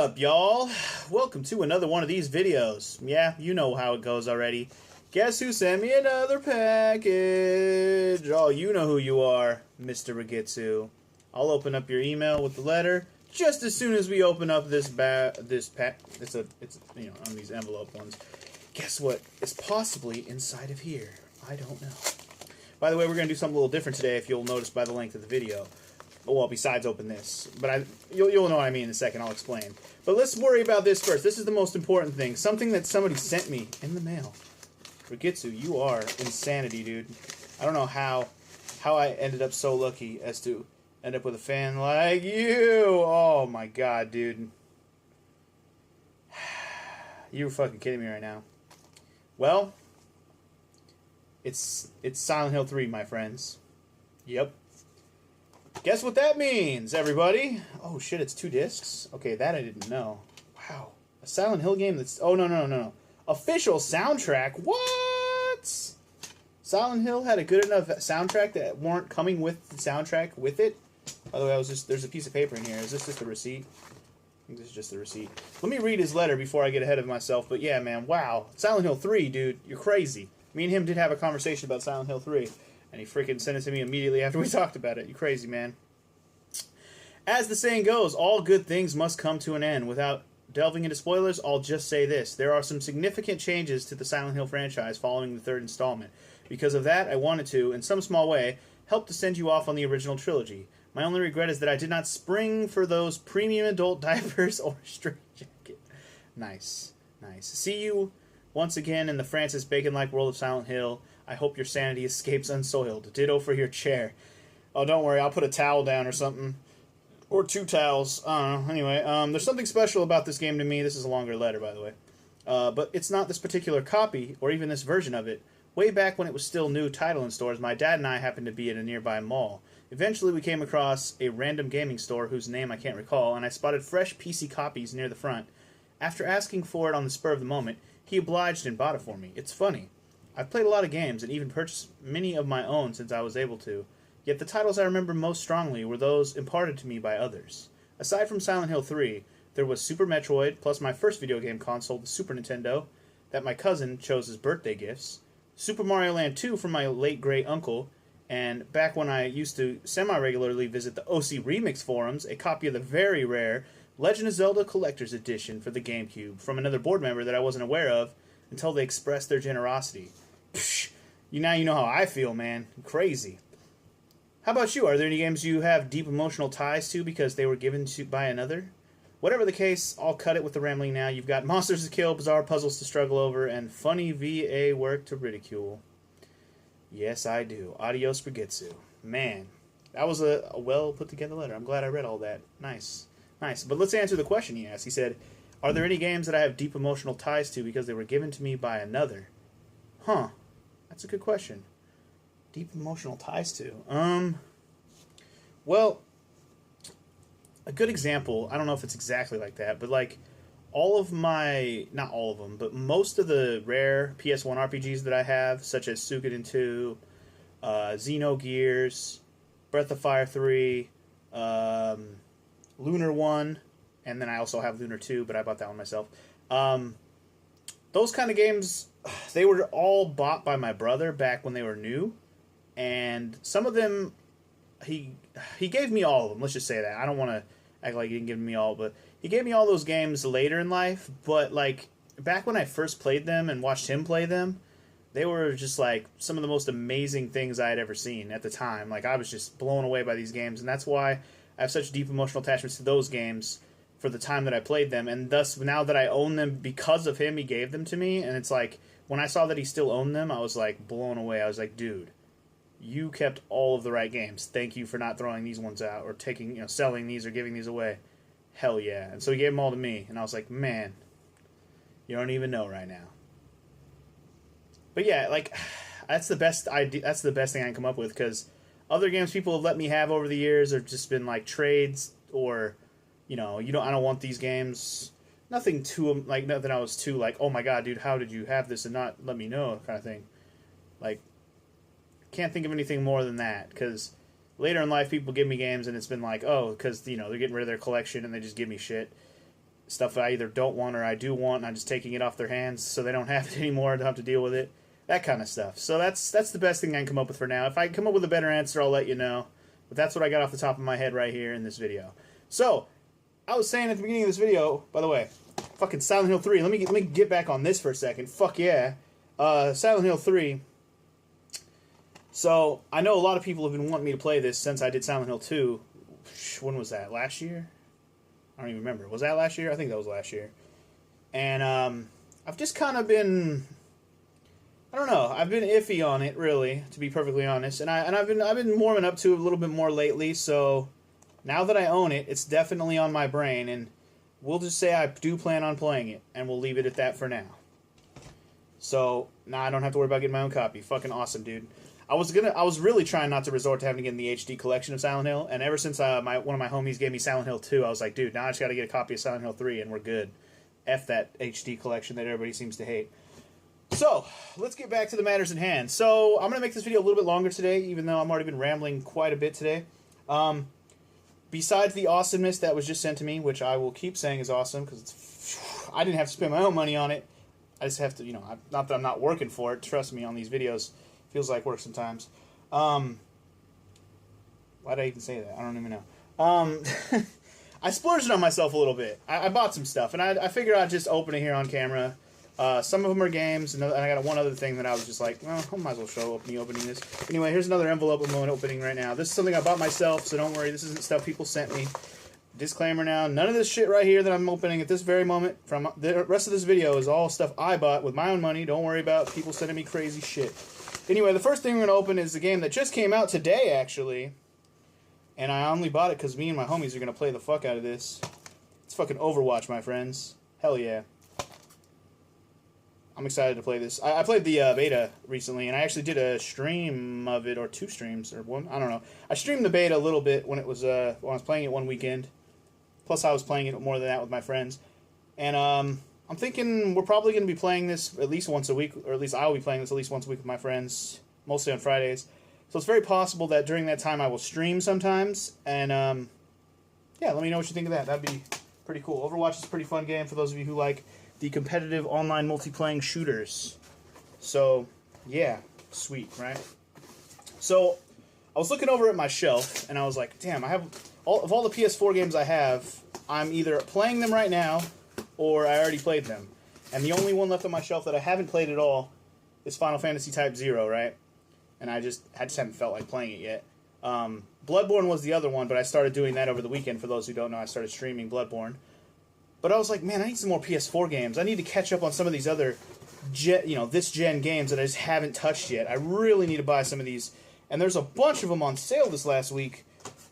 up, y'all? Welcome to another one of these videos. Yeah, you know how it goes already. Guess who sent me another package? Oh, you know who you are, Mr. Regitsu. I'll open up your email with the letter just as soon as we open up this pack. It's you know, on these envelope ones. Guess what is possibly inside of here? I don't know. By the way, we're gonna do something a little different today. If you'll notice by the length of the video. Well, besides open this. But you'll know what I mean in a second. I'll explain. But let's worry about this first. This is the most important thing. Something that somebody sent me in the mail. Regitsu, you are insanity, dude. I don't know how I ended up so lucky as to end up with a fan like you. Oh, my God, dude. You're fucking kidding me right now. Well, it's Silent Hill 3, my friends. Yep. Guess what that means, everybody? Oh, shit, it's 2 discs? Okay, that I didn't know. Wow. A Silent Hill game that's... Oh, no. Official soundtrack? What? Silent Hill had a good enough soundtrack that weren't coming with the soundtrack with it? By the way, there's a piece of paper in here. Is this just a receipt? I think this is just the receipt. Let me read his letter before I get ahead of myself. But yeah, man, wow. Silent Hill 3, dude. You're crazy. Me and him did have a conversation about Silent Hill 3. And he freaking sent it to me immediately after we talked about it. You crazy, man. As the saying goes, all good things must come to an end. Without delving into spoilers, I'll just say this. There are some significant changes to the Silent Hill franchise following the 3rd installment. Because of that, I wanted to, in some small way, help to send you off on the original trilogy. My only regret is that I did not spring for those premium adult diapers or straight jacket. Nice. See you once again in the Francis Bacon-like world of Silent Hill. I hope your sanity escapes unsoiled. Ditto for your chair. Oh, don't worry. I'll put a towel down or something. Or 2 towels. I don't know. Anyway, there's something special about this game to me. This is a longer letter, by the way. But it's not this particular copy, or even this version of it. Way back when it was still new title in stores, my dad and I happened to be at a nearby mall. Eventually, we came across a random gaming store whose name I can't recall, and I spotted fresh PC copies near the front. After asking for it on the spur of the moment, he obliged and bought it for me. It's funny. I've played a lot of games and even purchased many of my own since I was able to, yet the titles I remember most strongly were those imparted to me by others. Aside from Silent Hill 3, there was Super Metroid, plus my first video game console, the Super Nintendo, that my cousin chose as birthday gifts, Super Mario Land 2 from my late great uncle, and back when I used to semi-regularly visit the OC Remix forums, a copy of the very rare Legend of Zelda Collector's Edition for the GameCube from another board member that I wasn't aware of until they expressed their generosity. Psh, now you know how I feel, man. Crazy. How about you? Are there any games you have deep emotional ties to because they were given to by another? Whatever the case, I'll cut it with the rambling now. You've got monsters to kill, bizarre puzzles to struggle over, and funny VA work to ridicule. Yes, I do. Adios, Regitsu. Man, that was a well put together letter. I'm glad I read all that. Nice. But let's answer the question he asked. He said, are there any games that I have deep emotional ties to because they were given to me by another? Huh. That's a good question. Deep emotional ties to. Well, a good example, I don't know if it's exactly like that, but like all of my, not all of them, but most of the rare PS1 RPGs that I have, such as Suikoden 2, Xenogears, Breath of Fire 3, Lunar 1, and then I also have Lunar 2, but I bought that one myself. Those kind of games, they were all bought by my brother back when they were new, and some of them, he gave me all of them, let's just say that. I don't want to act like he didn't give me all, but he gave me all those games later in life, but like, back when I first played them and watched him play them, they were just like some of the most amazing things I had ever seen at the time. Like, I was just blown away by these games, and that's why I have such deep emotional attachments to those games for the time that I played them, and thus now that I own them because of him, he gave them to me, and it's like, when I saw that he still owned them, I was like blown away. I was like, dude, you kept all of the right games. Thank you for not throwing these ones out or taking, selling these or giving these away. Hell yeah. And so he gave them all to me, and I was like, man, you don't even know right now. But yeah, like, that's the best idea. That's the best thing I can come up with, because other games people have let me have over the years have just been like trades, or I don't want these games. Nothing that I was too like, oh my god, dude, how did you have this and not let me know, kind of thing. Like, can't think of anything more than that, because later in life people give me games and it's been like, oh, because they're getting rid of their collection and they just give me shit. stuff I either don't want or I do want, and I'm just taking it off their hands so they don't have it anymore, don't have to deal with it. That kind of stuff. So that's the best thing I can come up with for now. If I come up with a better answer, I'll let you know. But that's what I got off the top of my head right here in this video. So, I was saying at the beginning of this video, by the way, fucking Silent Hill 3. Let me get back on this for a second. Fuck yeah. Silent Hill 3. So, I know a lot of people have been wanting me to play this since I did Silent Hill 2. When was that? Last year? I don't even remember. Was that last year? I think that was last year. And I've just kind of been, I don't know. I've been iffy on it, really, to be perfectly honest. And I've been warming up to it a little bit more lately. So now that I own it, it's definitely on my brain, and we'll just say I do plan on playing it, and we'll leave it at that for now. So now I don't have to worry about getting my own copy. Fucking awesome, dude. I was really trying not to resort to having to get in the HD collection of Silent Hill, and ever since one of my homies gave me Silent Hill 2, I was like, dude, now I just got to get a copy of Silent Hill 3, and we're good. F that HD collection that everybody seems to hate. So, let's get back to the matters at hand. So, I'm going to make this video a little bit longer today, even though I've already been rambling quite a bit today. Besides the awesomeness that was just sent to me, which I will keep saying is awesome, because I didn't have to spend my own money on it. I just have to, not that I'm not working for it, trust me, on these videos. Feels like work sometimes. Why did I even say that? I don't even know. I splurged on myself a little bit. I bought some stuff, and I figured I'd just open it here on camera. Some of them are games, and I got one other thing that I was just like, well, I might as well show me opening this. Anyway, here's another envelope I'm opening right now. This is something I bought myself, so don't worry. This isn't stuff people sent me. Disclaimer now, none of this shit right here that I'm opening at this very moment, from the rest of this video, is all stuff I bought with my own money. Don't worry about people sending me crazy shit. Anyway, the first thing we're going to open is the game that just came out today, actually. And I only bought it because me and my homies are going to play the fuck out of this. It's fucking Overwatch, my friends. Hell yeah. I'm excited to play this. I played the beta recently, and I actually did a stream of it, or 2 streams, or 1. I don't know. I streamed the beta a little bit when I was playing it one weekend. Plus, I was playing it more than that with my friends. And I'm thinking we're probably going to be playing this at least once a week, or at least I'll be playing this at least once a week with my friends, mostly on Fridays. So it's very possible that during that time I will stream sometimes, and yeah, let me know what you think of that. That'd be pretty cool. Overwatch is a pretty fun game for those of you who like the competitive online multiplayer shooters. So, yeah, sweet, right? So, I was looking over at my shelf, and I was like, damn, I have all the PS4 games I have, I'm either playing them right now, or I already played them. And the only one left on my shelf that I haven't played at all is Final Fantasy Type 0, right? And I just haven't felt like playing it yet. Bloodborne was the other one, but I started doing that over the weekend. For those who don't know, I started streaming Bloodborne. But I was like, man, I need some more PS4 games. I need to catch up on some of these other, this gen games that I just haven't touched yet. I really need to buy some of these. And there's a bunch of them on sale this last week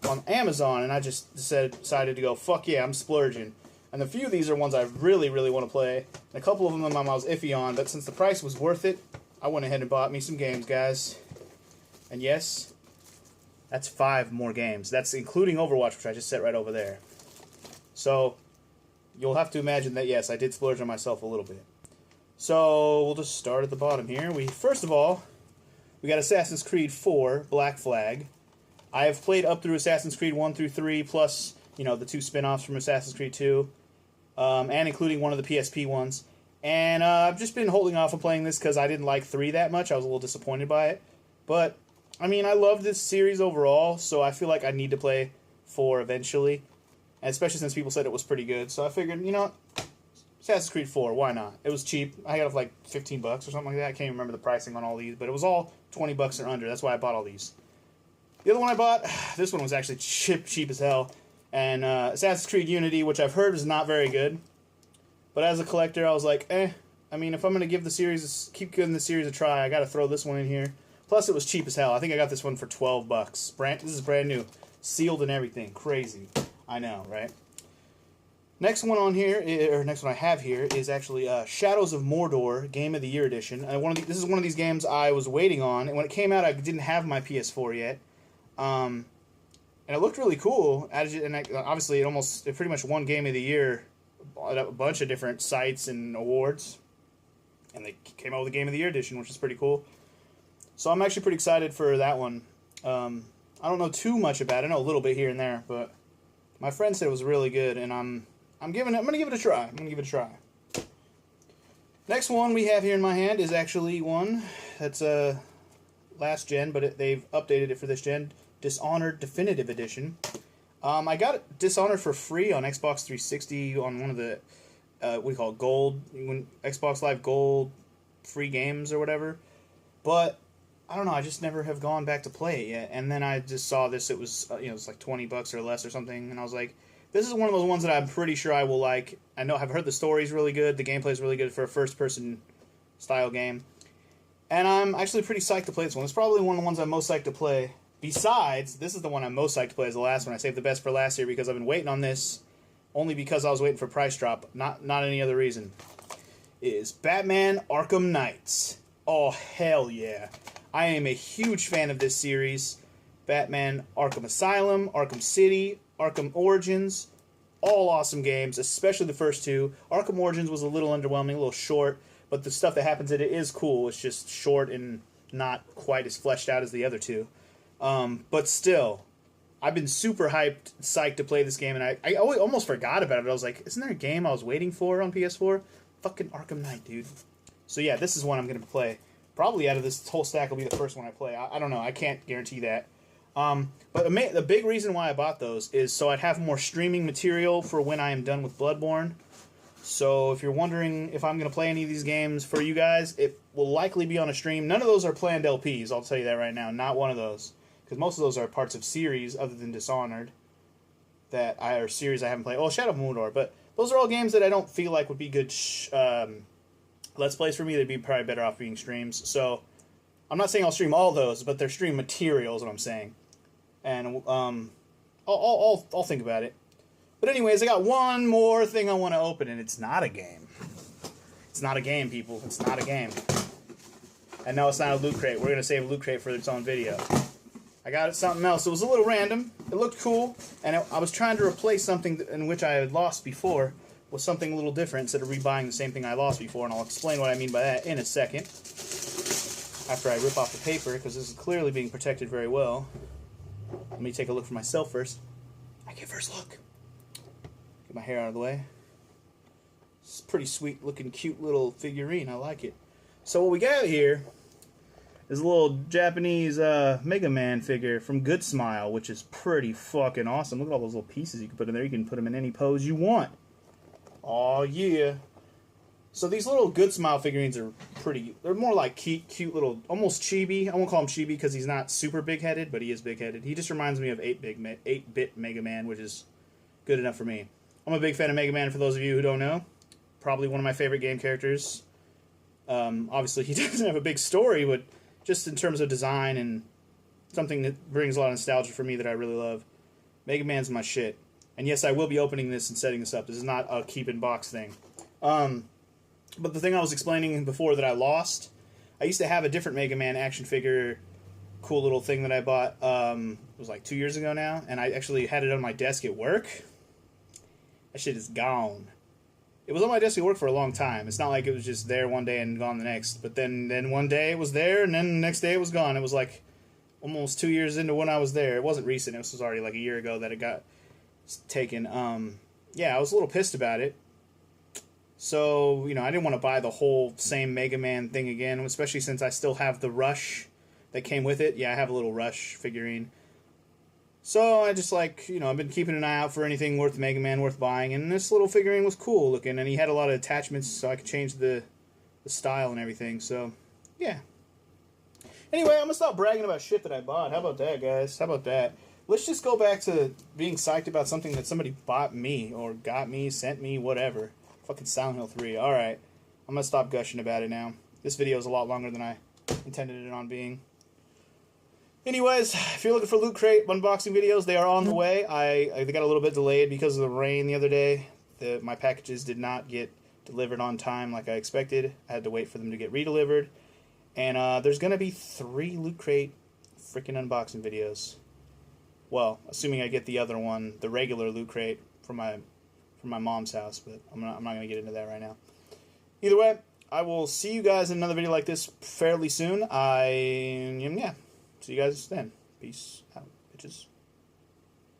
on Amazon, and I just decided to go, fuck yeah, I'm splurging. And a few of these are ones I really, really want to play. And a couple of them I was iffy on, but since the price was worth it, I went ahead and bought me some games, guys. And yes, that's 5 more games. That's including Overwatch, which I just set right over there. So, you'll have to imagine that, yes, I did splurge on myself a little bit. So, we'll just start at the bottom here. First of all, we got Assassin's Creed 4, Black Flag. I have played up through Assassin's Creed 1 through 3, plus, the 2 spin-offs from Assassin's Creed 2, and including one of the PSP ones. And I've just been holding off on playing this because I didn't like 3 that much. I was a little disappointed by it. But, I mean, I love this series overall, so I feel like I need to play 4 eventually. And especially since people said it was pretty good. So I figured, Assassin's Creed 4, why not? It was cheap. I got it for like $15 or something like that. I can't even remember the pricing on all these, but it was all $20 or under. That's why I bought all these. The other one I bought, this one was actually cheap as hell. And Assassin's Creed Unity, which I've heard is not very good. But as a collector, I was like, I mean, if I'm going to keep giving the series a try, I got to throw this one in here. Plus, it was cheap as hell. I think I got this one for $12. This is brand new. Sealed and everything. Crazy. I know, right? Next one on here, or next one I have here, is actually Shadows of Mordor Game of the Year Edition. This is one of these games I was waiting on, and when it came out, I didn't have my PS4 yet. And it looked really cool. And obviously, it pretty much won Game of the Year at a bunch of different sites and awards. And they came out with a Game of the Year edition, which is pretty cool. So I'm actually pretty excited for that one. I don't know too much about it. I know a little bit here and there, but my friend said it was really good, and I'm gonna give it a try. I'm gonna give it a try. Next one we have here in my hand is actually one that's last gen, but they've updated it for this gen. Dishonored Definitive Edition. I got Dishonored for free on Xbox 360 on one of the what do you call it, Gold, Xbox Live Gold free games or whatever. But I don't know, I just never have gone back to play it yet. And then I just saw this, it was it's like $20 or less or something, and I was like, this is one of those ones that I'm pretty sure I will like. I know I've heard the story's really good, the gameplay's really good for a first-person style game. And I'm actually pretty psyched to play this one. It's probably one of the ones I'm most psyched to play. Besides, this is the one I'm most psyched to play as the last one. I saved the best for last year because I've been waiting on this only because I was waiting for price drop, not any other reason. Is Batman Arkham Knights. Oh, hell yeah. I am a huge fan of this series. Batman Arkham Asylum, Arkham City, Arkham Origins, all awesome games, especially the first two. Arkham Origins was a little underwhelming, a little short, but the stuff that happens in it is cool. It's just short and not quite as fleshed out as the other two. But still, I've been super psyched to play this game, and I almost forgot about it. I was like, isn't there a game I was waiting for on PS4? Fucking Arkham Knight, dude. So yeah, this is one I'm going to play. Probably out of this whole stack will be the first one I play. I don't know. I can't guarantee that. But the big reason why I bought those is so I'd have more streaming material for when I am done with Bloodborne. So if you're wondering if I'm going to play any of these games for you guys, it will likely be on a stream. None of those are planned LPs, I'll tell you that right now. Not one of those. Because most of those are parts of series other than Dishonored. Series I haven't played. Oh, Shadow of Mordor. But those are all games that I don't feel like would be good Let's Plays for me. They'd be probably better off being streams. So I'm not saying I'll stream all those, but they're stream material is what I'm saying. And I'll think about it. But anyways, I got one more thing I want to open, and it's not a game. It's not a game, people. It's not a game. And no, it's not a loot crate. We're going to save a loot crate for its own video. I got it something else. It was a little random. It looked cool, and I was trying to replace something in which I had lost before with something a little different instead of rebuying the same thing I lost before, and I'll explain what I mean by that in a second. After I rip off the paper, because this is clearly being protected very well. Let me take a look for myself first. I get first look. Get my hair out of the way. It's a pretty sweet looking, cute little figurine. I like it. So what we got here is a little Japanese Mega Man figure from Good Smile, which is pretty fucking awesome. Look at all those little pieces you can put in there. You can put them in any pose you want. Aw, yeah. So these little Good Smile figurines are pretty, they're more like cute little, almost chibi. I won't call him chibi because he's not super big-headed, but he is big-headed. He just reminds me of 8-bit Mega Man, which is good enough for me. I'm a big fan of Mega Man, for those of you who don't know. Probably one of my favorite game characters. Obviously, he doesn't have a big story, but just in terms of design and something that brings a lot of nostalgia for me that I really love. Mega Man's my shit. And yes, I will be opening this and setting this up. This is not a keep-in-box thing. But the thing I was explaining before that I lost, I used to have a different Mega Man action figure, cool little thing that I bought, it was like 2 years ago now, and I actually had it on my desk at work. That shit is gone. It was on my desk at work for a long time. It's not like it was just there one day and gone the next. But then one day it was there, and then the next day it was gone. It was like almost 2 years into when I was there. It wasn't recent. It was already like a year ago that it got taken. Yeah, I was a little pissed about it. So, I didn't want to buy the whole same Mega Man thing again, especially since I still have the Rush that came with it. Yeah, I have a little Rush figurine. So I just I've been keeping an eye out for anything worth Mega Man worth buying, and this little figurine was cool looking, and he had a lot of attachments so I could change the style and everything, so, yeah. Anyway, I'm going to stop bragging about shit that I bought. How about that, guys? How about that? Let's just go back to being psyched about something that somebody bought me, or got me, sent me, whatever. Fucking Silent Hill 3. Alright. I'm going to stop gushing about it now. This video is a lot longer than I intended it on being. Anyways, if you're looking for Loot Crate unboxing videos, they are on the way. They got a little bit delayed because of the rain the other day. My packages did not get delivered on time like I expected. I had to wait for them to get redelivered. And there's going to be 3 Loot Crate freaking unboxing videos. Well, assuming I get the other one, the regular Loot Crate from my mom's house, but I'm not going to get into that right now. Either way, I will see you guys in another video like this fairly soon. Yeah. See you guys then. Peace out, bitches.